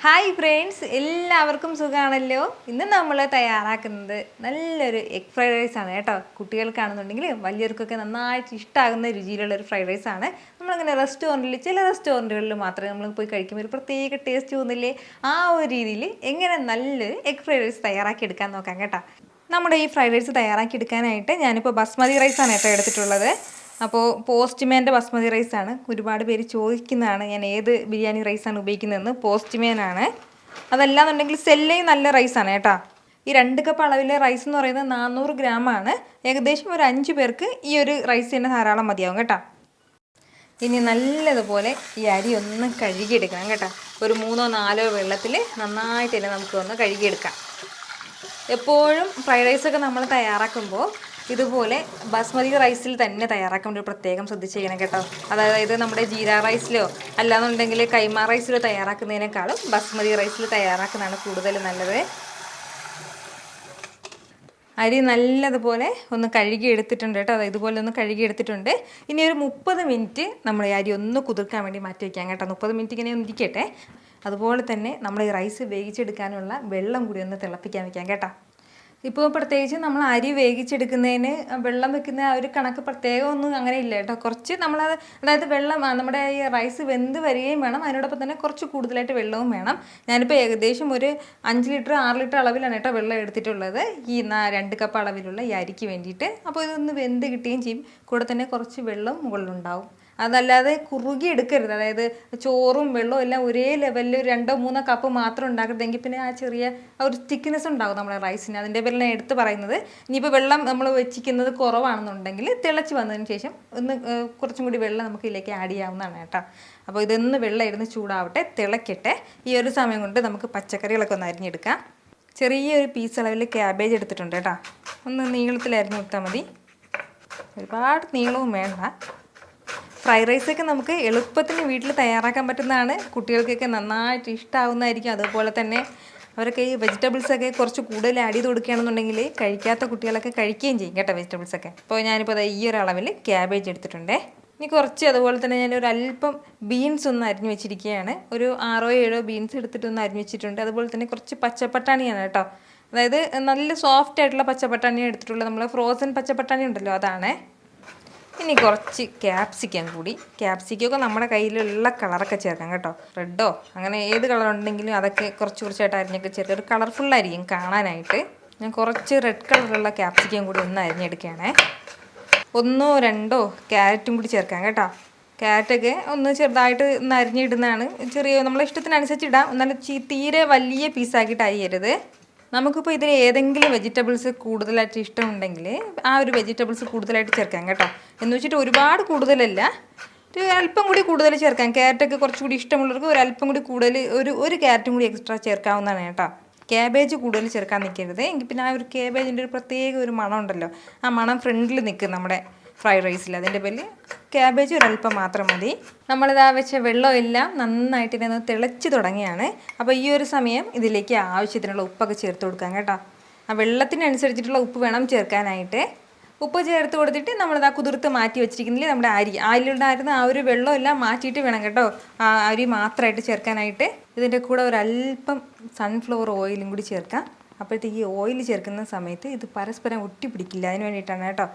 Hi friends, എല്ലാവർക്കും സുഖമാണല്ലോ. ഇന്ന് നമ്മൾ തയ്യാറാക്കുന്നത് നല്ലൊരു എഗ് ഫ്രൈഡ് റൈസ് ആണ് കേട്ടോ. കുട്ടികൾക്കാണെന്നുണ്ടെങ്കിൽ വലിയവർക്കൊക്കെ നന്നായിട്ട് ഇഷ്ടമാകുന്ന രുചിയിലുള്ള ഒരു ഫ്രൈഡ് റൈസ് ആണ്. നമ്മളങ്ങനെ ചില റെസ്റ്റോറൻറ്റുകളിൽ മാത്രമേ നമ്മൾ പോയി കഴിക്കുമ്പോൾ ഒരു പ്രത്യേക ടേസ്റ്റ് തോന്നില്ലേ, ആ ഒരു രീതിയിൽ എങ്ങനെ നല്ലൊരു എഗ് ഫ്രൈഡ് റൈസ് തയ്യാറാക്കി എടുക്കാൻ നോക്കാം കേട്ടോ. നമ്മുടെ ഈ ഫ്രൈഡ് റൈസ് തയ്യാറാക്കി എടുക്കാനായിട്ട് ഞാനിപ്പോൾ ബസ്മതി റൈസാണ് കേട്ടോ എടുത്തിട്ടുള്ളത്. അപ്പോൾ പോസ്റ്റ്മാൻ്റെ ബസ്മതി റൈസാണ്. ഒരുപാട് പേര് ചോദിക്കുന്നതാണ് ഞാൻ ഏത് ബിരിയാണി റൈസാണ് ഉപയോഗിക്കുന്നതെന്ന്. പോസ്റ്റ്മാനാണ്. അതല്ലാന്നുണ്ടെങ്കിൽ സെല്ലയും നല്ല റൈസാണ് കേട്ടോ. ഈ 2 കപ്പ് അളവിലെ റൈസ് എന്ന് പറയുന്നത് 400 ഗ്രാമാണ്. ഏകദേശം ഒരു 5 പേർക്ക് ഈ ഒരു റൈസ് തന്നെ ധാരാളം മതിയാവും കേട്ടോ. ഇനി നല്ലതുപോലെ ഈ അരി ഒന്ന് കഴുകിയെടുക്കണം കേട്ടോ. ഒരു 3-4 വെള്ളത്തിൽ നന്നായിട്ട് തന്നെ നമുക്ക് ഒന്ന് കഴുകിയെടുക്കാം. എപ്പോഴും ഫ്രൈഡ് റൈസൊക്കെ നമ്മൾ തയ്യാറാക്കുമ്പോൾ ഇതുപോലെ ബസ്മതി റൈസിൽ തന്നെ തയ്യാറാക്കാൻ വേണ്ടി പ്രത്യേകം ശ്രദ്ധിച്ച് ചെയ്യണം കേട്ടോ. അതായത് നമ്മുടെ ജീര റൈസിലോ അല്ലാന്നുണ്ടെങ്കിൽ കൈമ റൈസിലോ തയ്യാറാക്കുന്നതിനേക്കാളും ബസ്മതി റൈസിൽ തയ്യാറാക്കുന്നതാണ് കൂടുതൽ നല്ലത്. അരി നല്ലതുപോലെ ഒന്ന് കഴുകി എടുത്തിട്ടുണ്ട് കേട്ടോ. അത് ഇതുപോലെ ഒന്ന് കഴുകി എടുത്തിട്ടുണ്ട്. ഇനി ഒരു 30 മിനിറ്റ് നമ്മൾ ഈ അരി ഒന്ന് കുതിർക്കാൻ വേണ്ടി മാറ്റി വയ്ക്കാം കേട്ടോ. 30 മിനിറ്റ് ഇങ്ങനെ ഒന്ന് ഇരിക്കട്ടെ. അതുപോലെ തന്നെ നമ്മൾ ഈ റൈസ് വേവിച്ചെടുക്കാനുള്ള വെള്ളം കൂടി ഒന്ന് തിളപ്പിക്കാൻ വയ്ക്കാം കേട്ടോ. ഇപ്പോൾ പ്രത്യേകിച്ച് നമ്മൾ അരി വേവിച്ചെടുക്കുന്നതിന് വെള്ളം വെക്കുന്ന ആ ഒരു കണക്ക് പ്രത്യേകം ഒന്നും അങ്ങനെ ഇല്ല കേട്ടോ. കുറച്ച് നമ്മളത് അതായത് വെള്ളം നമ്മുടെ ഈ റൈസ് വെന്ത് വരികയും വേണം, അതിനോടൊപ്പം തന്നെ കുറച്ച് കൂടുതലായിട്ട് വെള്ളവും വേണം. ഞാനിപ്പോൾ ഏകദേശം ഒരു 5 ലിറ്റർ 6 ലിറ്റർ അളവിലാണ് കേട്ടോ വെള്ളം എടുത്തിട്ടുള്ളത് ഈ 2 കപ്പ് അളവിലുള്ള ഈ അരിക്ക് വേണ്ടിയിട്ട്. അപ്പോൾ ഇതൊന്ന് വെന്ത് കിട്ടുകയും ചെയ്യും. കൂടെ തന്നെ കുറച്ച് വെള്ളം മുകളിലുണ്ടാവും. അതല്ലാതെ കുറുകി എടുക്കരുത്. അതായത് ചോറും വെള്ളവും എല്ലാം ഒരേ ലെവലിൽ 2-3 കപ്പ് മാത്രം ഉണ്ടാക്കരുതെങ്കിൽ പിന്നെ ആ ചെറിയ ഒരു തിക്നെസ് ഉണ്ടാകും നമ്മുടെ റൈസിന്. അതിൻ്റെ പേരിൽ എടുത്ത് പറയുന്നത്. ഇനിയിപ്പോൾ വെള്ളം നമ്മൾ വെച്ചിരിക്കുന്നത് കുറവാണെന്നുണ്ടെങ്കിൽ തിളച്ച് വന്നതിന് ശേഷം ഒന്ന് കുറച്ചും കൂടി വെള്ളം നമുക്ക് ഇതിലേക്ക് ആഡ് ചെയ്യാവുന്നതാണ് കേട്ടോ. അപ്പോൾ ഇതൊന്ന് വെള്ളം ഇരുന്ന് ചൂടാവട്ടെ, തിളക്കട്ടെ. ഈ ഒരു സമയം കൊണ്ട് നമുക്ക് പച്ചക്കറികളൊക്കെ ഒന്ന് അരിഞ്ഞെടുക്കാം. ചെറിയൊരു പീസ് അളവിൽ ക്യാബേജ് എടുത്തിട്ടുണ്ട് കേട്ടോ. ഒന്ന് നീളത്തിൽ അരിഞ്ഞു കൊടുത്താൽ മതി, ഒരുപാട് നീളവും വേണ്ട. ഫ്രൈഡ് റൈസൊക്കെ നമുക്ക് എളുപ്പത്തിന് വീട്ടിൽ തയ്യാറാക്കാൻ പറ്റുന്നതാണ്. കുട്ടികൾക്കൊക്കെ നന്നായിട്ട് ഇഷ്ടമാവുന്നതായിരിക്കും. അതുപോലെ തന്നെ അവരൊക്കെ ഈ വെജിറ്റബിൾസൊക്കെ കുറച്ച് കൂടുതൽ ആഡ് ചെയ്ത് കൊടുക്കുകയാണെന്നുണ്ടെങ്കിൽ കഴിക്കാത്ത കുട്ടികളൊക്കെ കഴിക്കുകയും ചെയ്യും കേട്ടോ വെജിറ്റബിൾസൊക്കെ. അപ്പോൾ ഞാനിപ്പോൾ ഈ ഒരു അളവിൽ ക്യാബേജ് എടുത്തിട്ടുണ്ട്. ഇനി കുറച്ച് അതുപോലെ തന്നെ ഞാനൊരു അല്പം ബീൻസ് ഒന്ന് അരിഞ്ഞു വെച്ചിരിക്കുകയാണ്. ഒരു 6-7 ബീൻസ് എടുത്തിട്ടൊന്ന് അരിഞ്ഞു വെച്ചിട്ടുണ്ട്. അതുപോലെ തന്നെ കുറച്ച് പച്ചപ്പട്ടാണിയാണ് കേട്ടോ. അതായത് നല്ല സോഫ്റ്റ് ആയിട്ടുള്ള പച്ചപ്പട്ടാണിയാണ് എടുത്തിട്ടുള്ളത്. നമ്മൾ ഫ്രോസൺ പച്ചപ്പട്ടാണി ഉണ്ടല്ലോ, അതാണ്. ഇനി കുറച്ച് ക്യാപ്സിക്കം കൂടി. ക്യാപ്സിക്കൊക്കെ നമ്മുടെ കയ്യിലുള്ള കളറൊക്കെ ചേർക്കാം കേട്ടോ. റെഡോ അങ്ങനെ ഏത് കളർ ഉണ്ടെങ്കിലും അതൊക്കെ കുറച്ചായിട്ട് അരിഞ്ഞൊക്കെ ചേർക്കാം. ഒരു കളർഫുള്ളായിരിക്കും കാണാനായിട്ട്. ഞാൻ കുറച്ച് റെഡ് കളറുള്ള ക്യാപ്സിക്കം കൂടി ഒന്ന് അരിഞ്ഞെടുക്കുകയാണേ. 1-2 ക്യാരറ്റും കൂടി ചേർക്കാം കേട്ടോ. ക്യാരറ്റൊക്കെ ഒന്ന് ചെറുതായിട്ട് ഒന്ന് അരിഞ്ഞിടുന്നതാണ്. ചെറിയ നമ്മളെ ഇഷ്ടത്തിനനുസരിച്ച് ഇടാം. എന്നാലും തീരെ വലിയ പീസാക്കിയിട്ട് അരിയരുത്. നമുക്കിപ്പോൾ ഇതിൽ ഏതെങ്കിലും വെജിറ്റബിൾസ് കൂടുതലായിട്ട് ഇഷ്ടമുണ്ടെങ്കിൽ ആ ഒരു വെജിറ്റബിൾസ് കൂടുതലായിട്ട് ചേർക്കാം കേട്ടോ. എന്ന് വെച്ചിട്ട് ഒരുപാട് കൂടുതലല്ല, ഒരു അല്പം കൂടി കൂടുതൽ ചേർക്കാം. ക്യാരറ്റൊക്കെ കുറച്ചുകൂടി ഇഷ്ടമുള്ളവർക്ക് ഒരു അല്പം കൂടി കൂടുതൽ ഒരു ക്യാരറ്റും കൂടി എക്സ്ട്രാ ചേർക്കാവുന്നതാണ് കേട്ടോ. ക്യാബേജ് കൂടുതൽ ചേർക്കാൻ നിൽക്കരുത്. എങ്കിൽ പിന്നെ ആ ഒരു ക്യാബേജിൻ്റെ ഒരു പ്രത്യേക ഒരു മണം ഉണ്ടല്ലോ, ആ മണം ഫ്രണ്ടിൽ നിൽക്കും നമ്മുടെ ഫ്രൈഡ് റൈസിൽ. അതിൻ്റെ പേരിൽ ക്യാബേജ് ഒരല്പം മാത്രം മതി. നമ്മളിതാ വെച്ച വെള്ളമെല്ലാം നന്നായിട്ട് ഇതിനെ തിളച്ച് തുടങ്ങിയാണ്. അപ്പോൾ ഈ ഒരു സമയം ഇതിലേക്ക് ആവശ്യത്തിനുള്ള ഉപ്പൊക്കെ ചേർത്ത് കൊടുക്കാം കേട്ടോ. ആ വെള്ളത്തിനനുസരിച്ചിട്ടുള്ള ഉപ്പ് വേണം ചേർക്കാനായിട്ട്. ഉപ്പ് ചേർത്ത് കൊടുത്തിട്ട് നമ്മളിതാ കുതിർത്ത് മാറ്റി വെച്ചിരിക്കുന്നില്ലേ നമ്മുടെ അരിയിലുണ്ടായിരുന്ന ആ ഒരു വെള്ളമെല്ലാം മാറ്റിയിട്ട് വേണം കേട്ടോ ആ അരി മാത്രമായിട്ട് ചേർക്കാനായിട്ട്. ഇതിൻ്റെ കൂടെ ഒരല്പം സൺഫ്ലവർ ഓയിലും കൂടി ചേർക്കാം. അപ്പോഴത്തേക്ക് ഈ ഓയിൽ ചേർക്കുന്ന സമയത്ത് ഇത് പരസ്പരം ഒട്ടിപ്പിടിക്കില്ല, അതിന് വേണ്ടിയിട്ടാണ് കേട്ടോ.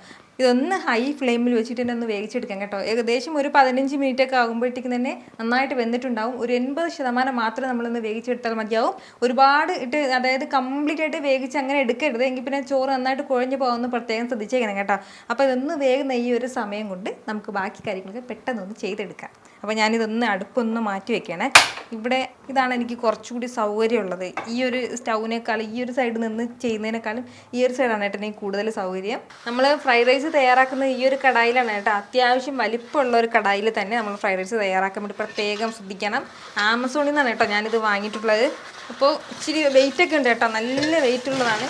ഇതൊന്ന് ഹൈ ഫ്ലെയിമിൽ വെച്ചിട്ട് തന്നെ ഒന്ന് വേവിച്ചെടുക്കാം കേട്ടോ. ഏകദേശം ഒരു 15 മിനിറ്റൊക്കെ ആകുമ്പോഴത്തേക്കും തന്നെ നന്നായിട്ട് വെന്തിട്ടുണ്ടാവും. ഒരു 80% മാത്രം നമ്മളൊന്ന് വേവിച്ചെടുത്താൽ മതിയാവും. ഒരുപാട് അതായത് കംപ്ലീറ്റ് ആയിട്ട് വേവിച്ച് അങ്ങനെ എടുക്കരുത്. എങ്കിൽ പിന്നെ ചോറ് നന്നായിട്ട് കുഴഞ്ഞു പോകുമെന്ന് പ്രത്യേകം ശ്രദ്ധിച്ചേക്കണം കേട്ടോ. അപ്പോൾ ഇതൊന്ന് വേഗം ഈ ഒരു സമയം കൊണ്ട് നമുക്ക് ബാക്കി കാര്യങ്ങളൊക്കെ പെട്ടെന്നൊന്ന് ചെയ്തെടുക്കാം. അപ്പോൾ ഞാനിതൊന്ന് അടുപ്പൊന്ന് മാറ്റി വെക്കണേ. ഇവിടെ ഇതാണ് എനിക്ക് കുറച്ചുകൂടി സൗകര്യമുള്ളത്. ഈ ഒരു സ്റ്റൗവിനേക്കാളും ഈ ഒരു സൈഡിൽ നിന്ന് ചെയ്യുന്നതിനേക്കാളും ഈ ഒരു സൈഡാണ് കേട്ടോ എനിക്ക് കൂടുതൽ സൗകര്യം. നമ്മൾ ഫ്രൈഡ് റൈസ് തയ്യാറാക്കുന്ന ഈ ഒരു കടായിലാണ് കേട്ടോ. അത്യാവശ്യം വലിപ്പമുള്ള ഒരു കടായിൽ തന്നെ നമ്മൾ ഫ്രൈഡ് റൈസ് തയ്യാറാക്കാൻ വേണ്ടി പ്രത്യേകം ശ്രദ്ധിക്കണം. ആമസോണിൽ നിന്നാണ് കേട്ടോ ഞാനിത് വാങ്ങിയിട്ടുള്ളത്. അപ്പോൾ ഇച്ചിരി വെയിറ്റൊക്കെ ഉണ്ട് കേട്ടോ, നല്ല വെയിറ്റ് ഉള്ളതാണ്.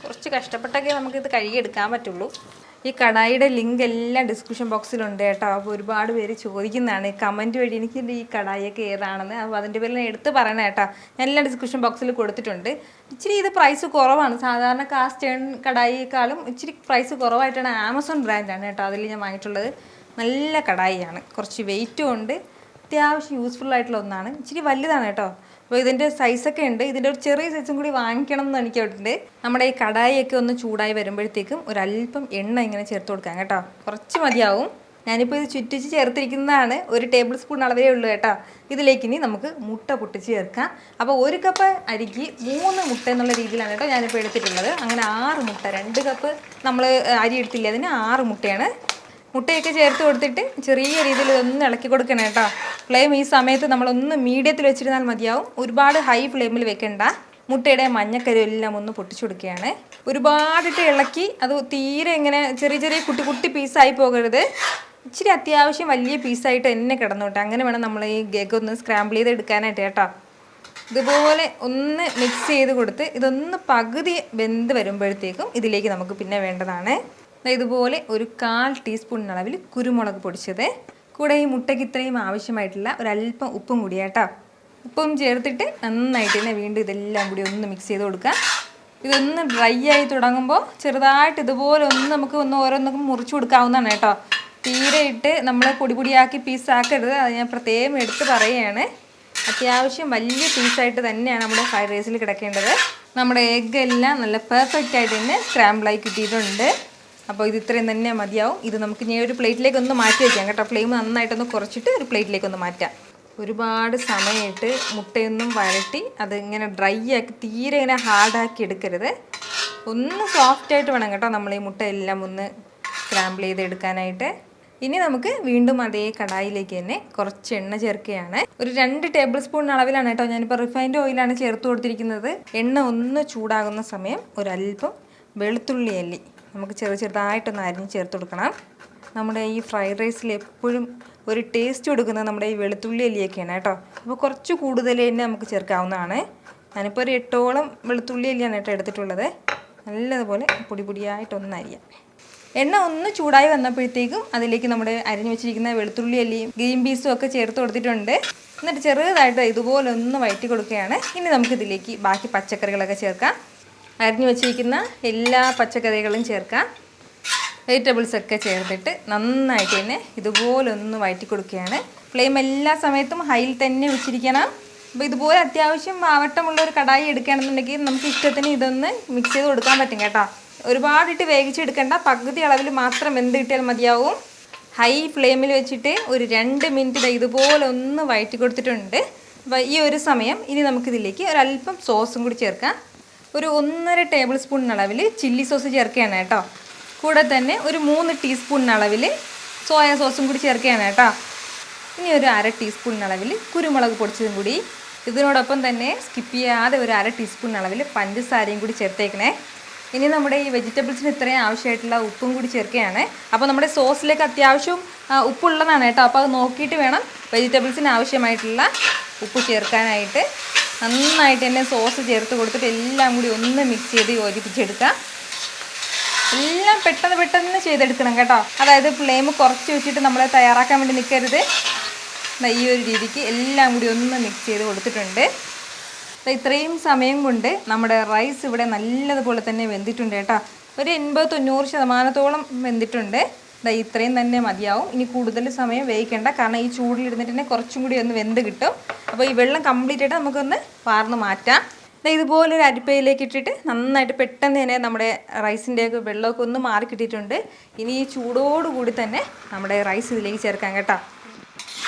കുറച്ച് കഷ്ടപ്പെട്ടൊക്കെ നമുക്കിത് കഴുകിയെടുക്കാൻ പറ്റുള്ളൂ. ഈ കടായിയുടെ ലിങ്ക് എല്ലാം ഡിസ്ക്രിപ്ഷൻ ബോക്സിലുണ്ട് കേട്ടോ. അപ്പോൾ ഒരുപാട് പേര് ചോദിക്കുന്നതാണ് കമൻറ്റ് വഴി എനിക്ക് ഈ കടായിയൊക്കെ ഏതാണെന്ന്. അപ്പോൾ അതിൻ്റെ പേരിൽ എടുത്ത് പറയണം കേട്ടോ. ഞാൻ എല്ലാം ഡിസ്ക്രിപ്ഷൻ ബോക്സിൽ കൊടുത്തിട്ടുണ്ട്. ഇച്ചിരി ഇത് പ്രൈസ് കുറവാണ്. സാധാരണ കാസ്റ്റ് കടായിയേക്കാളും ഇച്ചിരി പ്രൈസ് കുറവായിട്ടാണ്. ആമസോൺ ബ്രാൻഡാണ് കേട്ടോ അതിൽ ഞാൻ വാങ്ങിയിട്ടുള്ളത്. നല്ല കടായിയാണ്, കുറച്ച് വെയിറ്റും ഉണ്ട്, അത്യാവശ്യം യൂസ്ഫുൾ ആയിട്ടുള്ള ഒന്നാണ്. ഇച്ചിരി വലുതാണ് കേട്ടോ. അപ്പോൾ ഇതിൻ്റെ സൈസൊക്കെ ഉണ്ട്. ഇതിൻ്റെ ഒരു ചെറിയ സൈസും കൂടി വാങ്ങിക്കണം എന്ന് എനിക്കുണ്ട്. നമ്മുടെ ഈ കടായിയൊക്കെ ഒന്ന് ചൂടായി വരുമ്പോഴത്തേക്കും ഒരല്പം എണ്ണ ഇങ്ങനെ ചേർത്ത് കൊടുക്കാം കേട്ടോ. കുറച്ച് മതിയാവും. ഞാനിപ്പോൾ ഇത് ചുറ്റിച്ച് ചേർത്തിരിക്കുന്നതാണ്. 1 ടേബിൾ സ്പൂൺ അളവേ ഉള്ളൂ കേട്ടോ. ഇതിലേക്ക് ഇനി നമുക്ക് മുട്ട പൊട്ടിച്ച് ചേർക്കാം. അപ്പോൾ 1 കപ്പ് അരിക്ക് 3 മുട്ട എന്നുള്ള രീതിയിലാണ് കേട്ടോ ഞാനിപ്പോൾ എടുത്തിട്ടുള്ളത്. അങ്ങനെ 6 മുട്ട, 2 കപ്പ് നമ്മൾ അരി എടുത്തില്ല, അതിന് 6 മുട്ടയാണ്. മുട്ടയൊക്കെ ചേർത്ത് കൊടുത്തിട്ട് ചെറിയ രീതിയിൽ ഒന്ന് ഇളക്കി കൊടുക്കണം കേട്ടോ. ഫ്ലെയിം ഈ സമയത്ത് നമ്മളൊന്ന് മീഡിയത്തിൽ വെച്ചിരുന്നാൽ മതിയാവും. ഒരുപാട് ഹൈ ഫ്ലെയിമിൽ വെക്കണ്ട. മുട്ടയുടെ മഞ്ഞക്കരു എല്ലാം ഒന്ന് പൊട്ടിച്ചു കൊടുക്കുകയാണ്. ഒരുപാടിട്ട് ഇളക്കി അത് തീരെ ഇങ്ങനെ ചെറിയ ചെറിയ കുട്ടി കുട്ടി പീസായി പോകരുത്. ഇച്ചിരി അത്യാവശ്യം വലിയ പീസായിട്ട് തന്നെ കിടന്നോട്ടെ. അങ്ങനെ വേണം നമ്മൾ ഈ എഗ് ഒന്ന് സ്ക്രാമ്പിൾ ചെയ്ത് എടുക്കാനായിട്ട് കേട്ടോ. ഇതുപോലെ ഒന്ന് മിക്സ് ചെയ്ത് കൊടുത്ത് ഇതൊന്ന് പകുതി വെന്ത് വരുമ്പോഴത്തേക്കും ഇതിലേക്ക് നമുക്ക് പിന്നെ വേണ്ടതാണ് ഇതുപോലെ ഒരു 1/4 ടീസ്പൂൺ അളവിൽ കുരുമുളക് പൊടിച്ചത്. കൂടെ ഈ മുട്ടയ്ക്ക് ഇത്രയും ആവശ്യമായിട്ടുള്ള ഒരല്പം ഉപ്പും കൂടി കേട്ടോ. ഉപ്പും ചേർത്തിട്ട് നന്നായിട്ട് തന്നെ വീണ്ടും ഇതെല്ലാം കൂടി ഒന്ന് മിക്സ് ചെയ്ത് കൊടുക്കുക. ഇതൊന്ന് ഡ്രൈ ആയി തുടങ്ങുമ്പോൾ ചെറുതായിട്ട് ഇതുപോലെ ഒന്ന് നമുക്ക് ഓരോന്നൊക്കെ മുറിച്ച് കൊടുക്കാവുന്നതാണ് കേട്ടോ. തീരെ ഇട്ട് നമ്മൾ പൊടിയാക്കി പീസാക്കരുത്. അത് ഞാൻ പ്രത്യേകം എടുത്ത് പറയുകയാണ്. അത്യാവശ്യം വലിയ പീസായിട്ട് തന്നെയാണ് നമ്മുടെ ഫ്രൈഡ് റൈസിൽ കിടക്കേണ്ടത്. നമ്മുടെ എഗ്ഗ് എല്ലാം നല്ല പെർഫെക്റ്റ് ആയിട്ട് തന്നെ സ്ക്രാമ്പിളായി കിട്ടിയിട്ടുണ്ട്. അപ്പോൾ ഇത് ഇത്രയും തന്നെ മതിയാവും. ഇത് നമുക്ക് ഇനി ഒരു പ്ലേറ്റിലേക്ക് ഒന്ന് മാറ്റി വയ്ക്കാം കേട്ടോ. ഫ്ലെയിം നന്നായിട്ടൊന്ന് കുറച്ചിട്ട് ഒരു പ്ലേറ്റിലേക്ക് ഒന്ന് മാറ്റാം. ഒരുപാട് സമയമായിട്ട് മുട്ടയൊന്നും വരട്ടി അത് ഇങ്ങനെ ഡ്രൈ ആക്കി തീരെ ഇങ്ങനെ ഹാർഡാക്കി എടുക്കരുത്. ഒന്ന് സോഫ്റ്റായിട്ട് വേണം കേട്ടോ നമ്മൾ ഈ മുട്ട എല്ലാം ഒന്ന് സ്ക്രാമ്പിൾ ചെയ്ത് എടുക്കാനായിട്ട്. ഇനി നമുക്ക് വീണ്ടും അതേ കടായിലേക്ക് തന്നെ കുറച്ച് എണ്ണ ചേർക്കുകയാണ്. ഒരു 2 ടേബിൾ സ്പൂൺ അളവിലാണ് കേട്ടോ ഞാനിപ്പോൾ റിഫൈൻഡ് ഓയിലാണ് ചേർത്ത് കൊടുത്തിരിക്കുന്നത്. എണ്ണ ഒന്ന് ചൂടാകുന്ന സമയം ഒരല്പം വെളുത്തുള്ളി അല്ലി നമുക്ക് ചെറുതായിട്ടൊന്ന് അരിഞ്ഞ് ചേർത്ത് കൊടുക്കണം. നമ്മുടെ ഈ ഫ്രൈഡ് റൈസിൽ എപ്പോഴും ഒരു ടേസ്റ്റ് കൊടുക്കുന്നത് നമ്മുടെ ഈ വെളുത്തുള്ളി അല്ലിയൊക്കെയാണ് കേട്ടോ. അപ്പോൾ കുറച്ച് കൂടുതൽ തന്നെ നമുക്ക് ചേർക്കാവുന്നതാണ്. ഞാനിപ്പോൾ ഒരു 8ഓളം വെളുത്തുള്ളി അല്ലിയാണ് കേട്ടോ എടുത്തിട്ടുള്ളത്. നല്ലതുപോലെ പൊടിയായിട്ടൊന്ന് അരിയാം. എണ്ണ ഒന്ന് ചൂടായി വന്നപ്പോഴത്തേക്കും അതിലേക്ക് നമ്മുടെ അരിഞ്ഞു വെച്ചിരിക്കുന്ന വെളുത്തുള്ളി അല്ലിയും ഗ്രീൻ പീസും ഒക്കെ ചേർത്ത് കൊടുത്തിട്ടുണ്ട്. എന്നിട്ട് ചെറുതായിട്ട് ഇതുപോലെ ഒന്ന് വഴറ്റി കൊടുക്കുകയാണ്. ഇനി നമുക്കിതിലേക്ക് ബാക്കി പച്ചക്കറികളൊക്കെ ചേർക്കാം. അരിഞ്ഞു വെച്ചിരിക്കുന്ന എല്ലാ പച്ചക്കറികളും ചേർക്കാം. വെജിറ്റബിൾസൊക്കെ ചേർത്തിട്ട് നന്നായിട്ട് തന്നെ ഇതുപോലെ ഒന്ന് വഴറ്റി കൊടുക്കുകയാണ്. ഫ്ലെയിം എല്ലാ സമയത്തും ഹൈയിൽ തന്നെ വെച്ചിരിക്കണം. അപ്പോൾ ഇതുപോലെ അത്യാവശ്യം വാവട്ടമുള്ള ഒരു കടായി എടുക്കുകയാണെന്നുണ്ടെങ്കിൽ നമുക്ക് ഇഷ്ടത്തിന് ഇതൊന്ന് മിക്സ് ചെയ്ത് കൊടുക്കാൻ പറ്റും കേട്ടോ. ഒരുപാടിട്ട് വേവിച്ചെടുക്കേണ്ട, പകുതി അളവിൽ മാത്രം വെന്ത് കിട്ടിയാൽ മതിയാവും. ഹൈ ഫ്ലെയിമിൽ വെച്ചിട്ട് ഒരു 2 മിനിറ്റ് ഇതുപോലെ ഒന്ന് വഴറ്റി കൊടുത്തിട്ടുണ്ട്. അപ്പോൾ ഈ ഒരു സമയം ഇനി നമുക്കിതിലേക്ക് ഒരല്പം സോസും കൂടി ചേർക്കാം. ഒരു 1.5 ടേബിൾ സ്പൂൺ അളവിൽ ചില്ലി സോസ് ചേർക്കുകയാണ് കേട്ടോ. കൂടെ തന്നെ ഒരു 3 ടീസ്പൂൺ അളവിൽ സോയ സോസും കൂടി ചേർക്കുകയാണ് കേട്ടോ. ഇനി ഒരു 1/2 ടീസ്പൂൺ അളവിൽ കുരുമുളക് പൊടിച്ചതും കൂടി. ഇതിനോടൊപ്പം തന്നെ സ്കിപ്പ് ചെയ്യാതെ ഒരു 1/2 ടീസ്പൂൺ അളവിൽ പഞ്ചസാരയും കൂടി ചേർത്തേക്കണേ. ഇനി നമ്മുടെ ഈ വെജിറ്റബിൾസിന് ഇത്രയും ആവശ്യമായിട്ടുള്ള ഉപ്പും കൂടി ചേർക്കുകയാണ്. അപ്പോൾ നമ്മുടെ സോസിലേക്ക് അത്യാവശ്യം ഉപ്പുള്ളതാണ് കേട്ടോ. അപ്പോൾ അത് നോക്കിയിട്ട് വേണം വെജിറ്റബിൾസിന് ആവശ്യമായിട്ടുള്ള ഉപ്പ് ചേർക്കാനായിട്ട്. നന്നായിട്ട് തന്നെ സോസ് ചേർത്ത് കൊടുത്തിട്ട് എല്ലാം കൂടി ഒന്ന് മിക്സ് ചെയ്ത് യോജിപ്പിച്ചെടുക്കുക. എല്ലാം പെട്ടെന്ന് ചെയ്തെടുക്കണം കേട്ടോ. അതായത് ഫ്ലെയിം കുറച്ച് വെച്ചിട്ട് നമ്മൾ തയ്യാറാക്കാൻ വേണ്ടി നിൽക്കരുത്. ഈ ഒരു രീതിക്ക് എല്ലാം കൂടി ഒന്ന് മിക്സ് ചെയ്ത് കൊടുത്തിട്ടുണ്ട്. ഇത്രയും സമയം കൊണ്ട് നമ്മുടെ റൈസ് ഇവിടെ നല്ലതുപോലെ തന്നെ വെന്തിട്ടുണ്ട് കേട്ടോ. ഒരു 80-90% വെന്തിട്ടുണ്ട്. ഇത്രയും തന്നെ മതിയാവും. ഇനി കൂടുതൽ സമയം വേവിക്കേണ്ട, കാരണം ഈ ചൂടിലിരുന്നിട്ട് തന്നെ കുറച്ചും കൂടി ഒന്ന് വെന്ത് കിട്ടും. അപ്പോൾ ഈ വെള്ളം കംപ്ലീറ്റ് ആയിട്ട് നമുക്കൊന്ന് വാർന്ന് മാറ്റാം. ഇതുപോലൊരു അരിപ്പയിലേക്ക് ഇട്ടിട്ട് നന്നായിട്ട് പെട്ടെന്ന് തന്നെ നമ്മുടെ റൈസിൻ്റെയൊക്കെ വെള്ളമൊക്കെ ഒന്ന് മാറി കിട്ടിയിട്ടുണ്ട്. ഇനി ഈ ചൂടോടുകൂടി തന്നെ നമ്മുടെ റൈസ് ഇതിലേക്ക് ചേർക്കാം കേട്ടോ.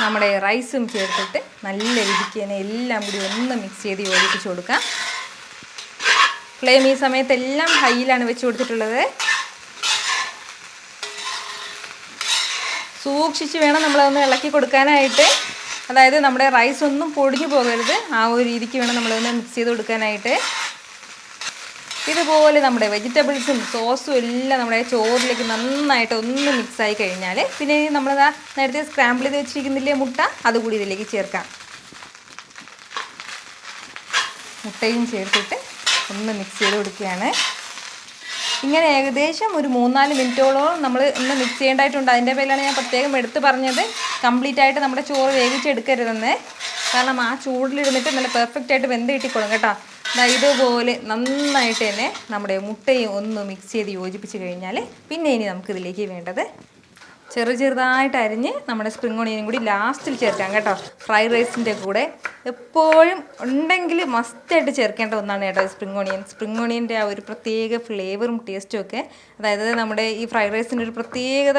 നമ്മുടെ റൈസും ചേർത്തിട്ട് നല്ല രീതിക്ക് തന്നെ എല്ലാം കൂടി ഒന്ന് മിക്സ് ചെയ്ത് യോജിപ്പിച്ച് കൊടുക്കാം. ഫ്ലെയിം ഈ സമയത്ത് എല്ലാം ഹൈയിലാണ് വെച്ച് കൊടുത്തിട്ടുള്ളത്. സൂക്ഷിച്ച് വേണം നമ്മളതൊന്ന് ഇളക്കി കൊടുക്കാനായിട്ട്. അതായത് നമ്മുടെ റൈസ് ഒന്നും പൊടിഞ്ഞു പോകരുത്. ആ ഒരു രീതിക്ക് വേണം നമ്മളൊന്ന് മിക്സ് ചെയ്ത് കൊടുക്കാനായിട്ട്. ഇതുപോലെ നമ്മുടെ വെജിറ്റബിൾസും സോസും എല്ലാം നമ്മുടെ ചോറിലേക്ക് നന്നായിട്ട് ഒന്ന് മിക്സായി കഴിഞ്ഞാൽ പിന്നെ നമ്മൾ നേരത്തെ സ്ക്രാമ്പിൾ ചെയ്ത് വെച്ചിരിക്കുന്നില്ലേ മുട്ട, അതുകൂടി ഇതിലേക്ക് ചേർക്കാം. മുട്ടയും ചേർത്തിട്ട് ഒന്ന് മിക്സ് ചെയ്ത് കൊടുക്കുകയാണ്. ഇങ്ങനെ ഏകദേശം ഒരു 3-4 മിനിറ്റോളം നമ്മൾ ഒന്ന് മിക്സ് ചെയ്യേണ്ടതായിട്ടുണ്ട്. അതിൻ്റെ പേരിലാണ് ഞാൻ പ്രത്യേകം എടുത്ത് പറഞ്ഞത് കംപ്ലീറ്റ് ആയിട്ട് നമ്മുടെ ചോറ് വേവിച്ചെടുക്കരുതെന്ന്. കാരണം ആ ചൂടിലിരുന്നിട്ട് നല്ല പെർഫെക്റ്റ് ആയിട്ട് വെന്ത് കിട്ടിക്കോളും കേട്ടോ. ഇതുപോലെ നന്നായിട്ട് തന്നെ നമ്മുടെ മുട്ടയും ഒന്ന് മിക്സ് ചെയ്ത് യോജിപ്പിച്ച് കഴിഞ്ഞാൽ പിന്നെ ഇനി നമുക്കിതിലേക്ക് വേണ്ടത് ചെറുതായിട്ട് അരിഞ്ഞ് നമ്മുടെ സ്പ്രിംഗ് ഓണിയനും കൂടി ലാസ്റ്റിൽ ചേർക്കാം കേട്ടോ. ഫ്രൈഡ് റൈസിൻ്റെ കൂടെ എപ്പോഴും ഉണ്ടെങ്കിൽ മസ്റ്റായിട്ട് ചേർക്കേണ്ട ഒന്നാണ് കേട്ടോ സ്പ്രിംഗ് ഓണിയൻ. സ്പ്രിംഗ് ഓണിയൻ്റെ ആ ഒരു പ്രത്യേക ഫ്ലേവറും ടേസ്റ്റും ഒക്കെ, അതായത് നമ്മുടെ ഈ ഫ്രൈഡ് റൈസിന് ഒരു പ്രത്യേകത,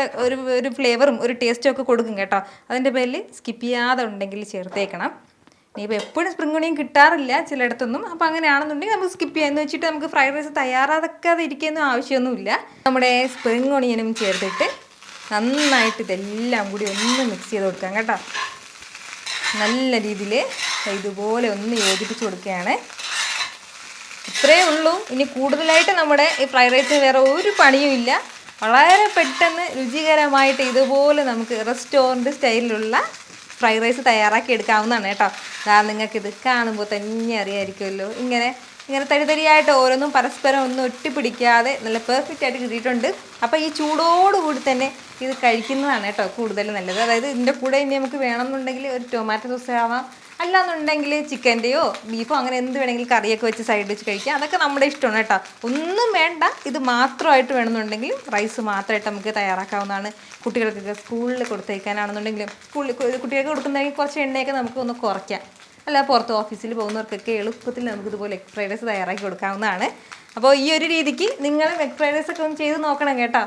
ഒരു ഫ്ലേവറും ഒരു ടേസ്റ്റും ഒക്കെ കൊടുക്കും കേട്ടോ. അതിൻ്റെ പേരിൽ സ്കിപ്പ് ചെയ്യാതെ ഉണ്ടെങ്കിൽ ചേർത്തേക്കണം. ഇനിയിപ്പോൾ എപ്പോഴും സ്പ്രിംഗ് ഓണിയൻ കിട്ടാറില്ല ചിലയിടത്തൊന്നും, അപ്പോൾ അങ്ങനെയാണെന്നുണ്ടെങ്കിൽ നമുക്ക് സ്കിപ്പ് ചെയ്യാമെന്ന് വെച്ചിട്ട് നമുക്ക് ഫ്രൈഡ് റൈസ് തയ്യാറാക്കാതെ ഇരിക്കുന്ന ആവശ്യമൊന്നുമില്ല. നമ്മുടെ സ്പ്രിംഗ് ഓണിയനും ചേർത്തിട്ട് നന്നായിട്ട് ഇതെല്ലാം കൂടി ഒന്ന് മിക്സ് ചെയ്ത് കൊടുക്കാം കേട്ടോ. നല്ല രീതിയിൽ ഇതുപോലെ ഒന്ന് യോജിപ്പിച്ച് കൊടുക്കുകയാണ്. ഇത്രയേ ഉള്ളൂ. ഇനി കൂടുതലായിട്ട് നമ്മുടെ ഈ ഫ്രൈഡ് റൈസിന് വേറെ ഒരു പണിയും ഇല്ല. വളരെ പെട്ടെന്ന് രുചികരമായിട്ട് ഇതുപോലെ നമുക്ക് റെസ്റ്റോറൻറ്റ് സ്റ്റൈലിലുള്ള ഫ്രൈഡ് റൈസ് തയ്യാറാക്കി എടുക്കാവുന്നതാണ് കേട്ടോ. നിങ്ങൾക്കിത് കാണുമ്പോൾ തന്നെ അറിയാമായിരിക്കുമല്ലോ, ഇങ്ങനെ തരിതരിയായിട്ട് ഓരോന്നും പരസ്പരം ഒന്നും ഒട്ടിപ്പിടിക്കാതെ നല്ല പെർഫെക്റ്റ് ആയിട്ട് കിട്ടിയിട്ടുണ്ട്. അപ്പോൾ ഈ ചൂടോടുകൂടി തന്നെ ഇത് കഴിക്കുന്നതാണ് കേട്ടോ കൂടുതൽ നല്ലത്. അതായത് ഇതിൻ്റെ കൂടെ ഇനി നമുക്ക് വേണമെന്നുണ്ടെങ്കിൽ ഒരു ടൊമാറ്റോ സോസ് ആവാം, അല്ലാന്നുണ്ടെങ്കിൽ ചിക്കൻ്റെയോ ബീഫോ അങ്ങനെ എന്ത് വേണമെങ്കിലും കറിയൊക്കെ വെച്ച് സൈഡ് വെച്ച് കഴിക്കാം. അതൊക്കെ നമ്മുടെ ഇഷ്ടമാണ് കേട്ടോ. ഒന്നും വേണ്ട, ഇത് മാത്രമായിട്ട് വേണമെന്നുണ്ടെങ്കിൽ റൈസ് മാത്രമായിട്ട് നമുക്ക് തയ്യാറാക്കാവുന്നതാണ്. കുട്ടികൾക്കൊക്കെ സ്കൂളിൽ കൊടുത്തേക്കാനാണെന്നുണ്ടെങ്കിലും കുട്ടികൾക്ക് കൊടുക്കുന്നതെങ്കിൽ കുറച്ച് എണ്ണയൊക്കെ നമുക്ക് ഒന്ന് കുറയ്ക്കാം. അല്ല പുറത്ത് ഓഫീസിൽ പോകുന്നവർക്കൊക്കെ എളുപ്പത്തിൽ നമുക്കിതുപോലെ എഗ് ഫ്രൈഡ് റൈസ് തയ്യാറാക്കി കൊടുക്കാവുന്നതാണ്. അപ്പോൾ ഈ ഒരു രീതിക്ക് നിങ്ങളും എഗ് ഫ്രൈഡ് റൈസ് ഒക്കെ ഒന്ന് ചെയ്ത് നോക്കണം കേട്ടോ.